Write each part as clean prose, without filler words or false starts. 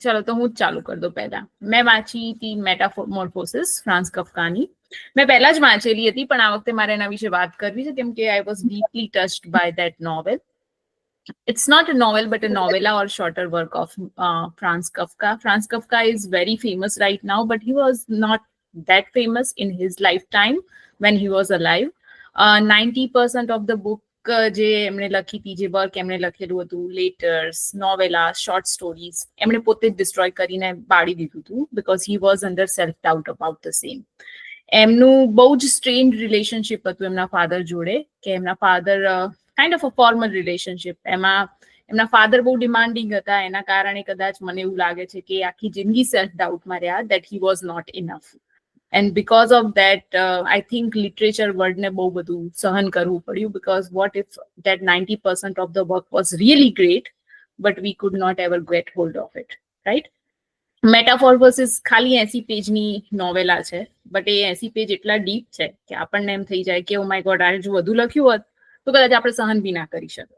ચલો તો હું જ ચાલુ કરી દઉં પહેલા. મેં વાંચી હતી મેટામોર્ફોસિસ ફ્રાન્સ કફકાની. મેં પહેલા જ વાંચેલી હતી, પણ આ વખતે મારે એના વિશે વાત કરવી છે કેમ કે I was deeply touched by that novel. It's not a novel, but a novella or shorter work of Franz Kafka. Franz Kafka is very famous right now, but he was not that famous in his lifetime when he was alive. 90% of the book જે એમણે લખી હતી, જે work એમણે લખેલું હતું, letters, નોવેલા, short stories, એમણે પોતે જ ડિસ્ટ્રોય કરીને બાળી દીધું હતું because he was under self doubt about the same. એમનું બહુ જ સ્ટ્રેન્જ રિલેશનશિપ હતું એમના ફાધર જોડે, કે એમના father kind of a formal relationship. એમાં એમના ફાધર બહુ ડિમાન્ડિંગ હતા, એના કારણે કદાચ મને એવું લાગે છે કે આખી જિંદગી સેલ્ફ ડાઉટમાં રહ્યા that he was not enough. And because of that, I think literature વર્લ્ડને બહુ બધું સહન કરવું પડ્યું, because what if that 90% of the work was really great, but we could not ever get hold of it, right? Metamorphosis ખાલી 80 પેજની નોવેલા છે, but A 80 page એટલા deep છે કે આપણને એમ થઈ જાય કે ઓ માય ગોડ, આ જો વધુ લખ્યું હોત તો કદાચ આપણે સહન બી ના કરી શકત.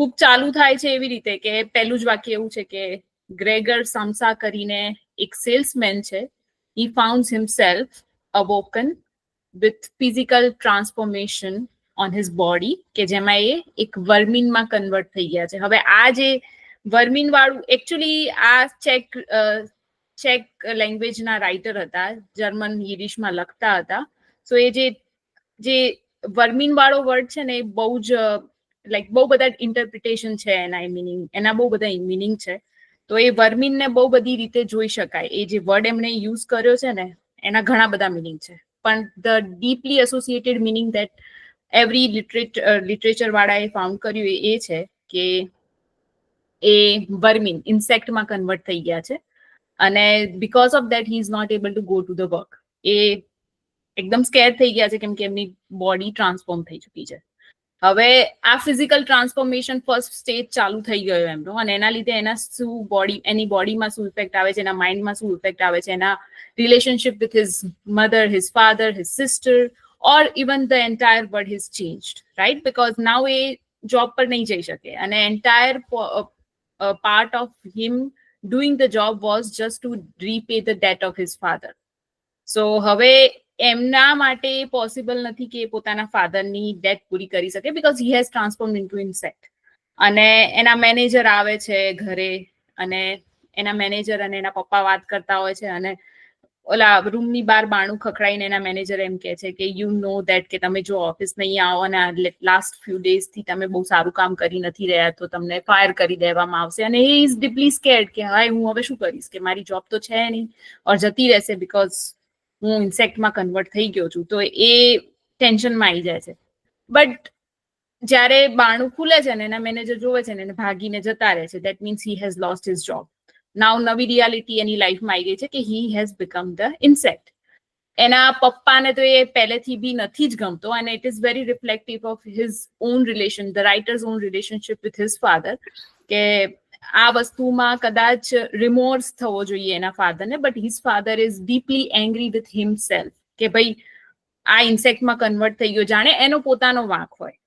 બુક ચાલુ થાય છે એવી રીતે કે પહેલું જ વાક્ય એવું છે કે ગ્રેગર સામસા કરીને એક સેલ્સમેન છે. he found himself awoken with physical transformation on his body, કે જેમાં એ એક વર્મિનમાં કન્વર્ટ થઈ ગયા છે. હવે આ જે વર્મિન વાળું એકચ્યુઅલી આ ચેક લેંગ્વેજના રાઇટર હતા, જર્મન યિડિશમાં લખતા હતા. સો એ જે વર્મિન વાળો વર્ડ છે ને એ બહુ જ લાઈક બહુ બધા ઇન્ટરપ્રિટેશન છે એના મિનિંગ, એના બહુ બધા મિનિંગ છે. તો એ વર્મિનને બહુ બધી રીતે જોઈ શકાય. એ જે વર્ડ એમણે યુઝ કર્યો છે ને એના ઘણા બધા મિનિંગ છે, પણ the deeply associated meaning that every literature વાળાએ ફાઉન્ડ કર્યું એ છે કે એ વર્મિન ઇન્સેક્ટમાં કન્વર્ટ થઈ ગયા છે, અને because of that he is not able to go to the work. એ એકદમ સ્કેર થઈ ગયા છે કેમ કે એમની બોડી ટ્રાન્સફોર્મ થઈ ચૂકી છે. હવે આ ફિઝિકલ ટ્રાન્સફોર્મેશન ફર્સ્ટ સ્ટેજ ચાલુ થઈ ગયો એમનો, અને એના લીધે એના શું એની બોડીમાં શું ઇફેક્ટ આવે છે, એના માઇન્ડમાં શું ઇફેક્ટ આવે છે, એના relationship with his mother, his father, his sister, or even the entire world his changed, right? Because now A job પર નહીં જઈ શકે, અને entire part of him doing the job was just to repay the debt of his father. So હવે એમના માટે possible નથી કે પોતાના ફાધરની ડેટ પૂરી કરી શકે, because he has transformed into insect. અને એના મેનેજર આવે છે ઘરે, અને એના મેનેજર અને એના પપ્પા વાત કરતા હોય છે, અને ઓલા રૂમની બહાર બાણું ખખડાઈને એના મેનેજર એમ કહે છે કે યુ નો દેટ કે તમે જો ઓફિસ નહીં આવો અને લાસ્ટ ફ્યુ ડેઝથી તમે બહુ સારું કામ કરી નથી રહ્યા તો તમને ફાયર કરી દેવામાં આવશે. અને હી ઇઝ ડીપલી સ્કેર્ડ કે હાય હું હવે શું કરીશ, કે મારી જોબ તો છે નહીં ઓર જતી રહેશે બીકોઝ હું ઇન્સેક્ટમાં કન્વર્ટ થઈ ગયો છું. તો એ ટેન્શનમાં આવી જાય છે. બટ જ્યારે બાણું ખુલે છે ને એના મેનેજર જોવે છે ને એને ભાગીને જતા રહે છે, that means he has lost his job. Now નવી રિયાલિટી એની લાઈફમાં આવી ગઈ છે કે he has become the insect. એના પપ્પાને તો એ પહેલેથી બી નથી જ ગમતો, અને it is very reflective of his own relation, the writer's own relationship with his father, કે આ વસ્તુમાં કદાચ રિમોર્સ થવો જોઈએ એના ફાધરને, but his father is deeply angry with himself કે ભાઈ આ ઇન્સેક્ટમાં કન્વર્ટ થઈ ગયો, જાણે એનો પોતાનો વાંક હોય.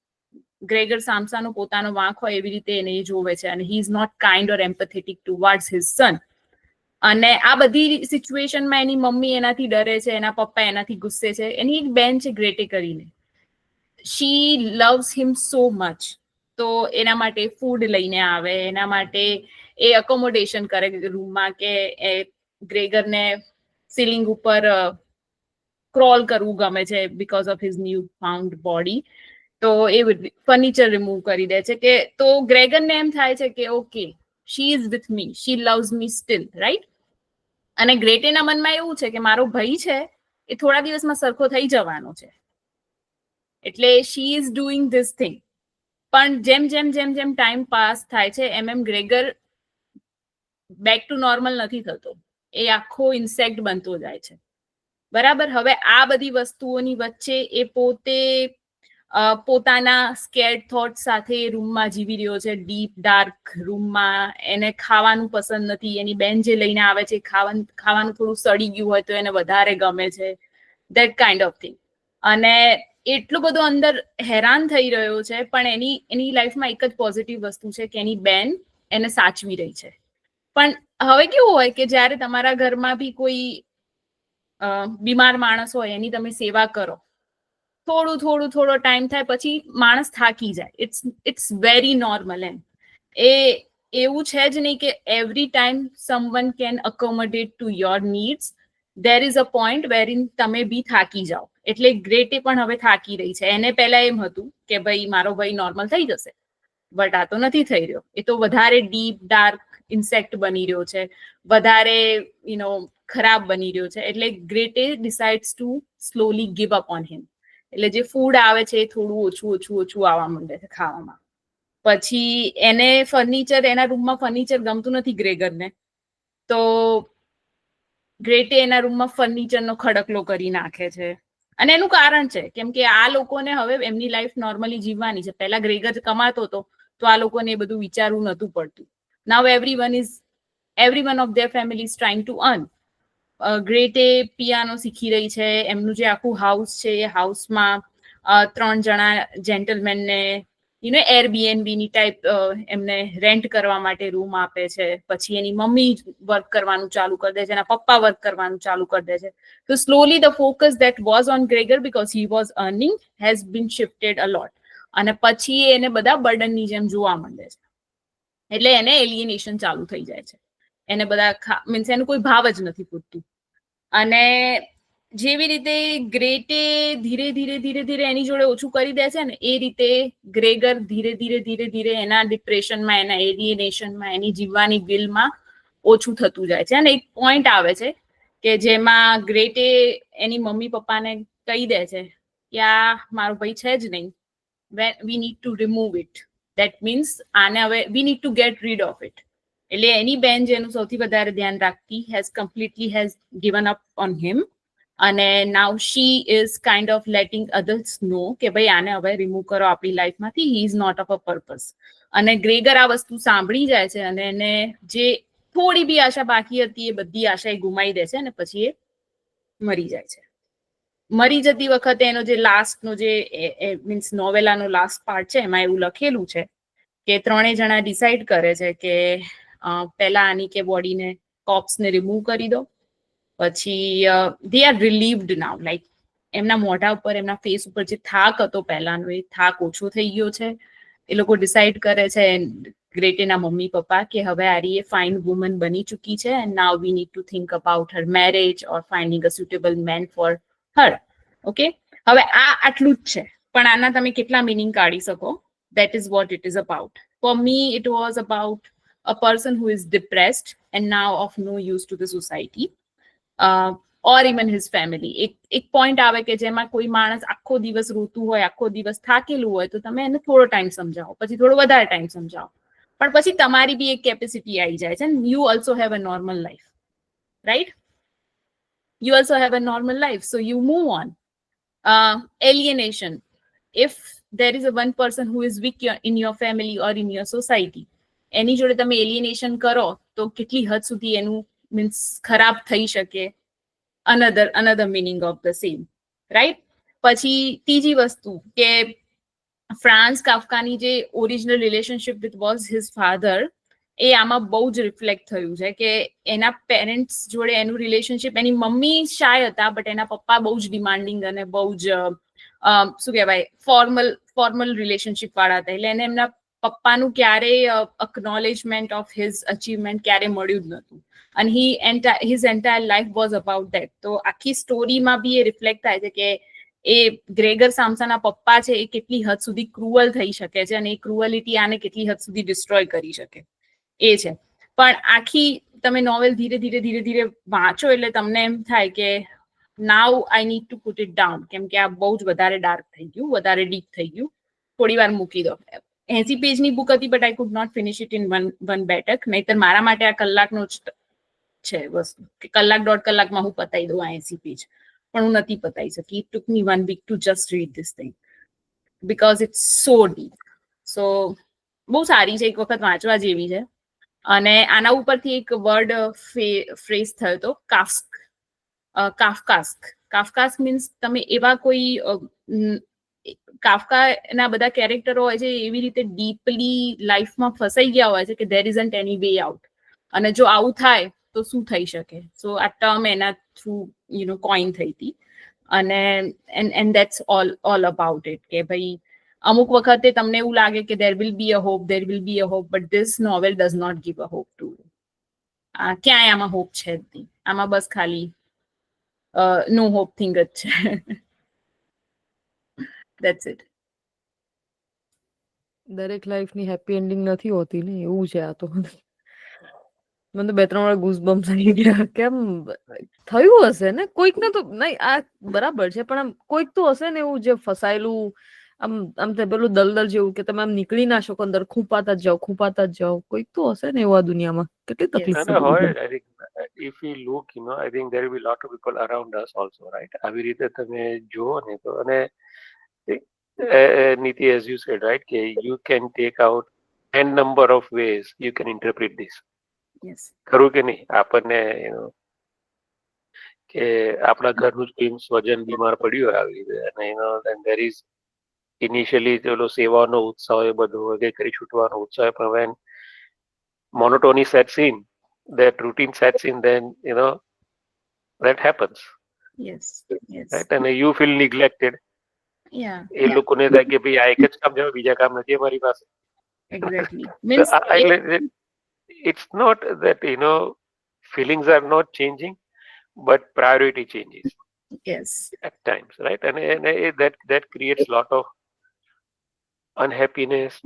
ગ્રેગર સામસાનો પોતાનો વાંક હોય એવી રીતે એને જોવે છે, અને he is not kind or empathetic towards his son. અને આ બધી સિચ્યુએશનમાં એની મમ્મી એનાથી ડરે છે, એના પપ્પા એનાથી ગુસ્સે છે. એની એક બેન છે ગ્રેટે કરીને, શી લવ્સ હિમ સો મચ, તો એના માટે ફૂડ લઈને આવે, એના માટે એ અકોમોડેશન કરે રૂમમાં, કે એ ગ્રેગરને સીલિંગ ઉપર ક્રોલ કરવું ગમે છે because of his new found body. તો એ ફર્નિચર રિમૂવ કરી દે છે, કે તો ગ્રેગરને એમ થાય છે કે okay she is with me, she loves me still, right? અને ગ્રેટેના મનમાં એવું છે કે મારો ભાઈ છે એ થોડા દિવસમાં સરખો થઈ જવાનો છે, એટલે she is doing this thing. પણ જેમ જેમ જેમ જેમ ટાઈમ પાસ થાય છે એમ એમ ગ્રેગર બેક ટુ નોર્મલ નથી થતો, એ આખો ઇન્સેક્ટ બનતો જાય છે, બરાબર? હવે આ બધી વસ્તુઓની વચ્ચે એ પોતે પોતાના સ્કેર્ડ થોટ સાથે રૂમમાં જીવી રહ્યો છે, ડીપ ડાર્ક રૂમમાં. એને ખાવાનું પસંદ નથી, એની બેન જે લઈને આવે છે ખાવાનું થોડું સડી ગયું હોય તો એને વધારે ગમે છે, ધેટ કાઇન્ડ ઓફ થિંગ. અને એટલું બધું અંદર હેરાન થઈ રહ્યો છે, પણ એની લાઈફમાં એક જ પોઝિટિવ વસ્તુ છે કે એની બેન એને સાચવી રહી છે. પણ હવે કેવું હોય કે જ્યારે તમારા ઘરમાં બી કોઈ બીમાર માણસ હોય એની તમે સેવા કરો, થોડો ટાઈમ થાય પછી માણસ થાકી જાય. It's very normal. એ એવું છે જ નહીં કે every time someone can accommodate to your needs. There is a point wherein તમે બી થાકી જાઓ. એટલે ગ્રેટે પણ હવે થાકી રહી છે. એને પહેલા એમ હતું કે ભાઈ મારો ભાઈ નોર્મલ થઈ જશે, બટ આ તો નથી થઈ રહ્યો. એ તો વધારે ડીપ ડાર્ક ઇન્સેક્ટ બની રહ્યો છે, વધારે ખરાબ બની રહ્યો છે. એટલે Grete decides to slowly give up on him. એટલે જે ફૂડ આવે છે એ થોડું ઓછું આવવા માંડે છે ખાવામાં. પછી એને એના રૂમમાં ફર્નિચર ગમતું નથી ગ્રેગરને, તો ગ્રેટે એના રૂમમાં ફર્નિચરનો ખડકલો કરી નાખે છે. અને એનું કારણ છે કેમ કે આ લોકોને હવે એમની લાઈફ નોર્મલી જીવવાની છે. પહેલા ગ્રેગર કમાતો હતો તો આ લોકોને એ બધું વિચારવું નતું પડતું. Now every one of their family is trying to earn. Grete piano શીખી રહી છે. એમનું જે આખું હાઉસ છે એ હાઉસમાં 3 જણા જેન્ટલમેનને એરબીએનબી ની ટાઈપ એમને રેન્ટ કરવા માટે રૂમ આપે છે. પછી એની મમ્મી વર્ક કરવાનું ચાલુ કરી દે છે, એના પપ્પા વર્ક કરવાનું ચાલુ કરી દે છે. તો slowly the focus that was on Gregor because he was earning has been shifted a lot. અને પછી એને બધા બર્ડનની જેમ જોવા માંડે છે. એટલે એને એલિયનેશન ચાલુ થઈ જાય છે. એને બધા મીન્સ એનું કોઈ ભાવ જ નથી પૂછતું. અને જેવી રીતે ગ્રેટે ધીરે એની જોડે ઓછું કરી દે છે ને, એ રીતે ગ્રેગર ધીરે એના ડિપ્રેશનમાં, એના એલિયનેશનમાં, એની જીવવાની વિલમાં ઓછું થતું જાય છે. અને એક પોઈન્ટ આવે છે કે જેમાં ગ્રેટે એની મમ્મી પપ્પાને કહી દે છે કે આ મારો ભાઈ છે જ નહીં, we need to remove it. That means આને હવે we need to get rid of it. એટલે એની બેન જેનું સૌથી વધારે ધ્યાન રાખતી has given up on him. અને now she is kind of letting others know કે ભાઈ આને હવે રિમૂવ કરો આપણી લાઈફમાંથી, he is not of a purpose. અને ગ્રેગર આ વસ્તુ સાંભળી જાય છે અને એને જે થોડી બી આશા બાકી હતી એ બધી આશા એ ગુમાવી દે છે અને પછી એ મરી જાય છે. મરી જતી વખતે એનો જે લાસ્ટનો જે મીન્સ નોવેલાનો લાસ્ટ પાર્ટ છે એમાં એવું લખેલું છે કે 3 જણા ડિસાઈડ કરે છે કે પહેલા આની કે બોડીને કોપ્સને રિમૂવ કરી દો. પછી દે આર રિલીવ્ડ નાઉ, લાઈક એમના મોઢા ઉપર, એમના ફેસ ઉપર જે થાક હતો પહેલાનો એ થાક ઓછો થઈ ગયો છે. એ લોકો ડિસાઈડ કરે છે ગ્રેટેના મમ્મી પપ્પા કે હવે આરી એ ફાઇન વુમન બની ચૂકી છે and now we need to think about her marriage or finding a suitable man for her. Okay, હવે આ આટલું જ છે, પણ આના તમે કેટલા મિનિંગ કાઢી શકો? That is what it is about. For me, it was about a person who is depressed and now of no use to the society. Or even his family. એક પોઈન્ટ આવે કે જેમાં કોઈ માણસ આખો દિવસ રોતું હોય, આખો દિવસ થાકેલું હોય, તો તમે એને થોડો ટાઈમ સમજાવો, પછી થોડો વધારે ટાઈમ સમજાવો, પણ પછી તમારી બી એક કેપેસિટી આવી જાય છે. You also have a normal life, right? You also have a normal life, so you move on. Alienation. If there is a one person who is weak in your family or in your society, એની જોડે તમે એલિયનેશન કરો તો કેટલી હદ સુધી એનું means ખરાબ થઈ શકે. another meaning of the same, right? પછી ત્રીજી વસ્તુ કે ફ્રાન્સ કાફકાની જે original relationship with was his father, એ આમાં બહુ જ રિફ્લેક્ટ થયું છે કે એના પેરેન્ટ્સ જોડે એનું રિલેશનશિપ, એની મમ્મી શાય હતા બટ એના પપ્પા બહુ જ ડિમાન્ડિંગ અને બહુ જ શું કહેવાય ફોર્મલ રિલેશનશિપ વાળા હતા. એટલે એને એમના પપ્પાનું ક્યારેય અકનોલેજમેન્ટ ઓફ હિઝ અચીવમેન્ટ ક્યારેય મળ્યું જ નહોતું. અને his entire life was about that. તો આખી સ્ટોરીમાં બી એ રિફ્લેક્ટ થાય છે કે એ ગ્રેગર સામસાના પપ્પા છે એ કેટલી હદ સુધી ક્રુઅલ થઈ શકે છે અને એ ક્રુઅલિટી આને કેટલી હદ સુધી ડિસ્ટ્રોય કરી શકે એ છે. પણ આખી તમે નોવેલ ધીરે વાંચો એટલે તમને એમ થાય કે now I need to put it down, કેમ કે આ બહુ જ વધારે ડાર્ક થઈ ગયું, વધારે ડીપ થઈ ગયું, થોડી વાર મૂકી દો. 80 પેજની બુક હતી but I could not finish it in one બેઠક. નહીતર મારા માટે આ કલાકનો જ છે વસ્તુ કે 1-1.5 કલાકમાં હું પતાવી દઉં આ 80 પેજ, પણ હું નથી પતાવી શકી. It took me 1 week to just read this thing because it's so deep. So બહુ સારી છે, એક વખત વાંચવા જેવી છે. અને આના ઉપરથી એક વર્ડ ફ્રેઝ થયો હતો, કાફકાસ્ક મીન્સ તમે એવા કોઈ કાફકાના બધા કેરેક્ટરો હોય છે એવી રીતે ડીપલી લાઈફમાં ફસાઈ ગયા હોય છે કે there isn't any way out. અને જો આવું થાય તો શું થઈ શકે. સો આ ટર્મ એના થ્રુ કોઈન થઈ હતી. અને and that's all about it કે ભાઈ અમુક વખતે તમને એવું લાગે કે there will be a hope, but this novel does not give a hope too. ક્યાંય આમાં હોપ છે જ નહીં. આમાં બસ ખાલી નો હોપ થિંગ જ છે. That's it. દરેક લાઈફની હેપી એન્ડિંગ નથી હોતી ને, એવું છે આ તો. મને તો 2-3 વાર ગૂઝબમ્સ આવી ગયા. કેમ થયું હશે ને કોઈકને તો. નહીં, આ બરાબર છે, પણ આમ કોઈક તો હશે ને એવું જે ફસાયેલું, આમ પેલું દલદલ જેવું કે તમે આમ નીકળી ના શકો, અંદર ખૂંપાતા જ જાઓ. કોઈક તો હશે ને એવું આ દુનિયામાં. કેટલી તકલીફ No, પડી. I think if we look, I think there will be a lot of people around us also, right? આવી રીતે તમે જુઓ ને તો, અને Niti, as you said, right, કે you can take out n number of ways you can interpret this. Yes. ખરું કે નહીં? આપણને કે આપણા ઘરનું જ કોઈ સ્વજન બીમાર પડ્યું હોય આવી રીતે, અને then there is initially ચલો સેવાનો ઉત્સાહ હોય, બધું હોય કે કરી છૂટવાનો ઉત્સાહ હોય, પણ when monotony sets in, that routine sets in, then that happens, yes. Yes. right? And you feel neglected. યા. એ લોકોને થાય કે ભાઈ આ એક જ કામ છે, બીજા કામ નથી અમારી પાસે. Exactly. So, means it's not that feelings are not changing, but priority changes yes. at times, right? And that creates a lot of unhappiness,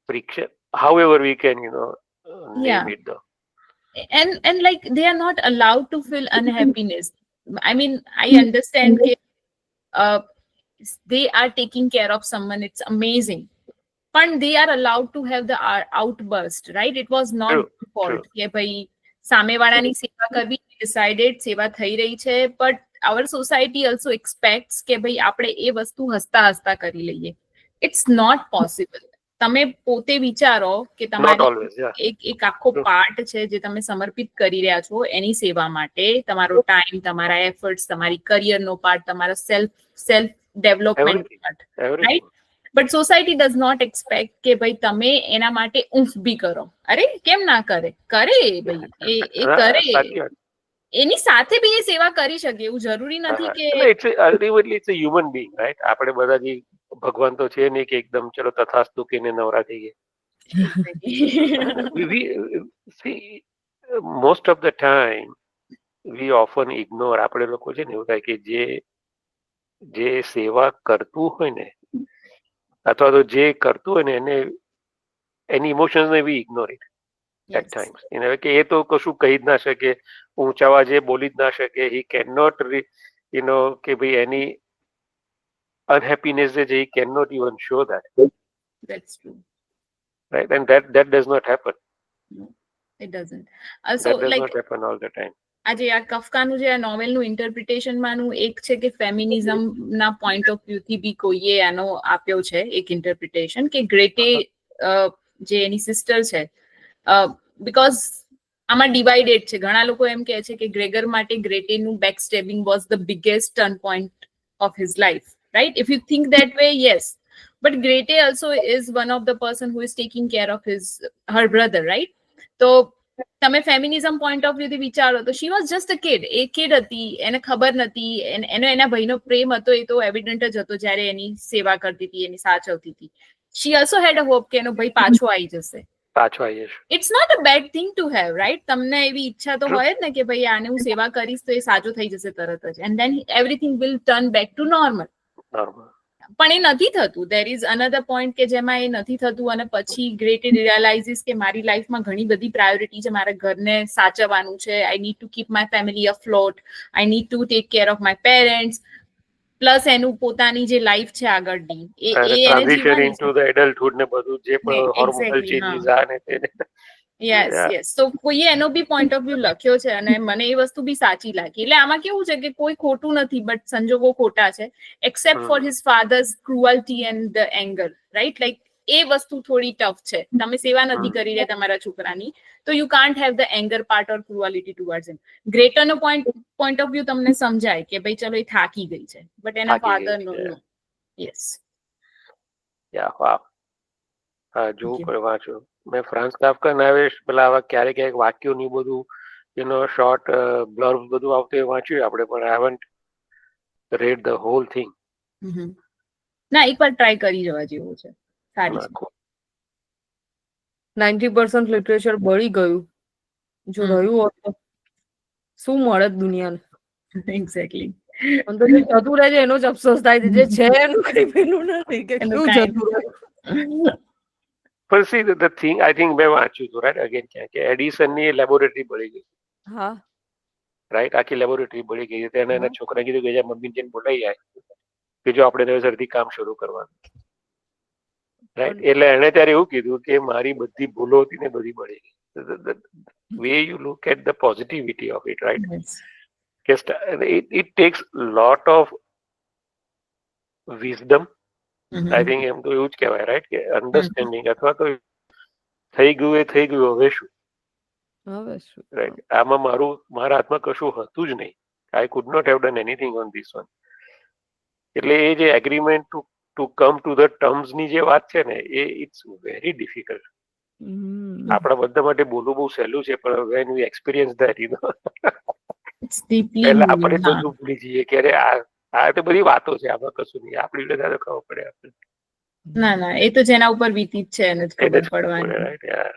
friction, however we can name Yeah. it though. And like they are not allowed to feel unhappiness. I mean, I understand that they are taking care of someone, it's amazing, but they are allowed to have the outburst, right? It was not True, their fault true. કે ભાઈ સામેવાળાની સેવા કરવી, decided સેવા થઈ રહી છે, but our society also expects કે ભાઈ આપણે એ વસ્તુ હસતા હસતા કરી લઈએ. It's not possible. તમે પોતે વિચારો કે Not તમારી always, yeah. એક આખો True. પાર્ટ છે જે તમે સમર્પિત કરી રહ્યા છો એની સેવા માટે, તમારો ટાઈમ, તમારા એફર્ટ્સ, તમારી કરિયરનો પાર્ટ, તમારો self development Everything, part, everything. Right? But society does not expect કે ભાઈ તમે એના માટે ઊંફ બી કરો. અરે કેમ ના કરે? કરે ભાઈ, એ કરે, સાચી વાત. એની સાથે બી એ સેવા કરી શકે. એવું જરૂરી નથી કે ultimately it's a human being, right? આપણે બધા જે ભગવાન તો છે નહીં કે એકદમ ચલો તથાસ્તુ કહીને નવરા થઈએ. we see most of the time we often ignore. આપણે લોકો છે ને એવું થાય કે જે સેવા કરતું હોય ને, અથવા તો જે કરતું હોય ને એની ઇમોશન્સ ને વી ઇગ્નોર ઇટ એટ ટાઈમ્સ. કે એ તો કશું કહી જ ના શકે, ઊંચા અવાજે બોલી જ ના શકે. હી કેન નોટ કે ભાઈ એની unhappiness he cannot even show that. That's true. Right? And that does not happen. No, it doesn't. Also, That does like not happen all the time. આજે આ કફકાનું જે આ નોવેલનું ઇન્ટરપ્રિટેશનમાંનું એક છે કે ફેમિનિઝમના પોઈન્ટ ઓફ વ્યૂથી બી કોઈએ આનો આપ્યો છે એક ઇન્ટરપ્રિટેશન કે ગ્રેટે જે એની સિસ્ટર છે, બીકોઝ આમાં ડિવાઇડેડ છે. ઘણા લોકો એમ કહે છે કે ગ્રેગર માટે ગ્રેટેનું back stabbing was the biggest turn point of his life, right? If you think that way, yes. But Grete also is one of the person who is taking care of her brother, right? So તમે feminism point of વ્યૂથી વિચારો તો she was just a kid. એ kid હતી, એને ખબર નથી, એના ભાઈનો પ્રેમ હતો એ તો એવિડન્ટ જ હતો જ્યારે એની સેવા કરતી હતી, એની સાચવતી હતી. શી ઓલ્સો હેડ અ હોપ કે એનો ભાઈ પાછો આવી જશે. પાછો આવી જશે. It's not a bad thing to have, right? તમને એવી ઈચ્છા તો હોય જ ને કે ભાઈ આને હું સેવા કરીશ તો એ સાજો થઈ જશે તરત જ, and then everything will turn back to normal. પણ એ નથી થતું. દેર ઇઝ અનધર પોઈન્ટ કે જેમાં એ નથી થતું અને પછી ગ્રેટ રિયલાઇઝિસ કે મારી લાઈફમાં ઘણી બધી પ્રાયોરિટી છે, મારા ઘરને સાચવવાનું છે, I need to keep my family afloat, I need to take care of my parents, plus એનું પોતાની જે લાઈફ છે આગળની એ એને ટ્રાન્ઝિશન ઇનટુ ધ એડલ્ટહુડ ને બધું જે પણ હોર્મોનલ ચેન્જીસ આ ને તે. Yes yes. તો કોઈએ એનો બી પોઈન્ટ ઓફ વ્યૂ લખ્યો છે અને મને એ વસ્તુ બી સાચી લાગી. એટલે આમાં કેવું છે કે કોઈ ખોટું નથી, બટ સંજોગો ખોટા છે, accept for his father's cruelty and the anger, right? Like એ વસ્તુ થોડી ટફ છે. તમે સેવા નથી કરી રહ્યા તમારા છોકરાની તો you can't have the anger part or cruelty towards him. ગ્રેટરનો પોઈન્ટ ઓફ વ્યૂ તમને સમજાય કે ભાઈ ચલો એ થાકી ગઈ છે, બટ એના ફાધરનો નો. યસ. યા વાહ. હા, જોવું પડે, વાંચો. મેં ફ્રાન્સ કાફકા ના પેલા આવા ક્યારેક ક્યારેક વાક્યો ની બધું શોર્ટ બ્લર્બ બધું આવતું એ વાંચ્યું આપણે, પણ I haven't read the whole thing. ના, એકવાર ટ્રાય કરી જવા જેવું છે, સારી છે. 90% લિટરેચર બળી ગયું, જો રહ્યું હોત તો શું મળે દુનિયાને. એક્ઝેક્ટલી. મને તો જે જતું રહે છે એનો જ અફસોસ થાય છે, જે છે એનું કઈ પેલું નથી કે એનું શું કાંઈ જતું રહ્યું. પણ see the thing, I think મેં વાંચ્યું હતું રાઈટ અગેન ક્યાં કે એડિસન ની લેબોરેટરી બળી ગઈ, હા રાઈટ, આખી લેબોરેટરી બળી ગઈ. તેને એના હા. છોકરાને કીધું કે મમ્મી જઈને બોલાઈ જાય કે જો આપણે નવેસરથી કામ શરૂ કરવાનું, રાઈટ. એટલે એને ત્યારે એવું કીધું કે મારી બધી ભૂલો હતી ને બધી બળી ગઈ. Way you look at the positivity of it, right, કે it takes lot of wisdom. I think એમ તો એવું જ કહેવાય, રાઈટ, કે અન્ડરસ્ટેન્ડિંગ, અથવા તો થઈ ગયું એ થઈ ગયું, હવે શું, હવે શું. રાઈટ. આમાં મારા હાથમાં કશું હતું જ નહીં. I could not have done anything on this one. એટલે એ જે agreement to come to the terms ની જે વાત છે ને, એ ઇટ્સ વેરી ડિફિકલ્ટ. આપણા બધા માટે બોલવું બહુ સહેલું છે, પણ વેન યુ એક્સપિરિયન્સ ધેટ, એટલે આપણે બધું ભૂલી જઈએ કે અરે આ તો બધી વાતો છે, આમાં કશું નહીં, આપણી બધા ખબર પડે આપણે. ના ના, એ તો જેના ઉપર વીતી છે એને જ એને ખબર જ ખબર પડે, પડવાની. રાઈટ યાર.